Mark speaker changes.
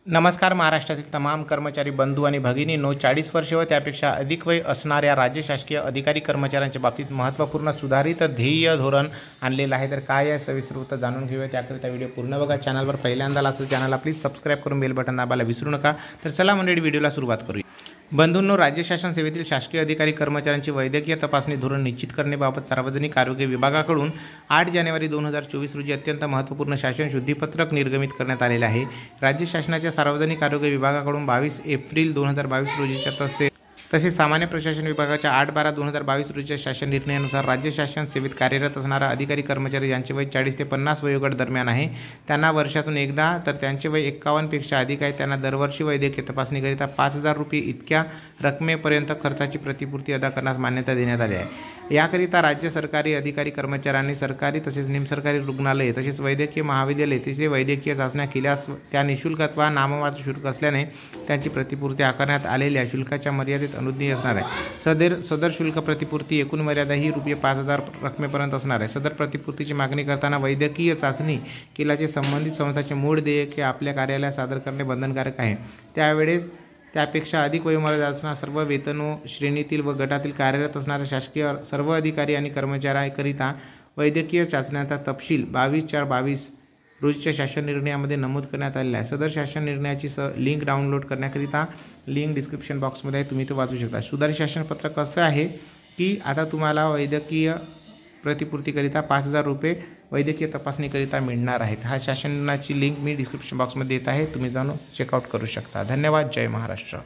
Speaker 1: नमस्कार. महाराष्ट्रातील तमाम कर्मचारी बंधू आणि भगिनींनो, 40 वर्षे व त्यापेक्षा अधिक वय असणाऱ्या राज्य शासकीय अधिकारी कर्मचाऱ्यांच्या बाबतीत महत्त्वपूर्ण सुधारित ध्येय धोरण आणलेलं आहे. तर काय आहे सविस्तर उत्तर जाणून घेऊया. त्याकरिता व्हिडिओ पूर्ण बघा. चॅनलवर पहिल्यांदा असेल चॅनलला प्लीज सबस्क्राईब करून बेल बटन दाबायला विसरू नका. तर चला मंडळी, व्हिडिओला सुरुवात करूया. बंधूंनो, राज्य शासन सेवेतील शासकीय अधिकारी कर्मचाऱ्यांची वैद्यकीय तपासणी धोरण निश्चित करण्याबाबत सार्वजनिक आरोग्य विभागाकडून 8 जानेवारी 2024 रोजी अत्यंत महत्त्वपूर्ण शासन शुद्धीपत्रक निर्गमित करण्यात आलेले आहे. राज्य शासनाच्या सार्वजनिक आरोग्य विभागाकडून 22 एप्रिल 2022 रोजीच्या तसेच सामान्य प्रशासन विभागाच्या 8/12/2022 रोजीच्या शासन निर्णयानुसार राज्य शासन सेवेत कार्यरत असणारा अधिकारी कर्मचारी ज्यांचे वय 40 ते 50 वयोगट दरम्यान आहे त्यांना वर्षातून एकदा, तर त्यांचे वय 51 पेक्षा अधिक आहे त्यांना दरवर्षी वैद्यकीय तपासणीकरिता 5,000 रुपये इतक्या रकमेपर्यंत खर्चाची प्रतिपूर्ती अदा करण्यास मान्यता देण्यात आली आहे. याकरिता राज्य सरकारी अधिकारी कर्मचाऱ्यांनी सरकारी तसेच निमसरकारी रुग्णालये तसेच वैद्यकीय महाविद्यालये तिथे वैद्यकीय चाचण्या केल्यास त्या निःशुल्क अथवा नाममात्र शुल्क असल्याने त्यांची प्रतिपूर्ती आकारण्यात आलेल्या शुल्काच्या मर्यादेत अनुज्ञेय असणार आहे. सदर शुल्क प्रतिपूर्ती एकूण मर्यादा ही रुपये 5,000 रकमेपर्यंत असणार आहे. सदर प्रतिपूर्तीची मागणी करताना वैद्यकीय चाचणी केल्याचे संबंधित संस्थाचे मूळ देयके आपल्या कार्यालयात सादर करणे बंधनकारक आहे. त्यावेळेस त्यापेक्षा अधिक वयोमर्यादा असणाऱ्या सर्व वेतन श्रेणीतील व गटातील कार्यरत असणाऱ्या शासकीय सर्व अधिकारी आणि कर्मचाऱ्यांकरिता वैद्यकीय चाचण्यांचा तपशील 22/4/22 रोजीच्या शासन निर्णयामध्ये नमूद करण्यात आलेला आहे. सदर शासन निर्णयाची लिंक डाउनलोड करण्याकरिता लिंक डिस्क्रिप्शन बॉक्समध्ये आहे, तुम्ही तो वाचू शकता. सुधारित शासनपत्रक असं आहे की आता तुम्हाला वैद्यकीय प्रतिपूर्तीकरिता 5,000 रुपये वैद्यकीय तपासणीकरिता मिळणार आहेत. हा शासनाची लिंक मी डिस्क्रिप्शन बॉक्समध्ये देत आहे, तुम्ही जाऊन चेकआउट करू शकता. धन्यवाद. जय महाराष्ट्र.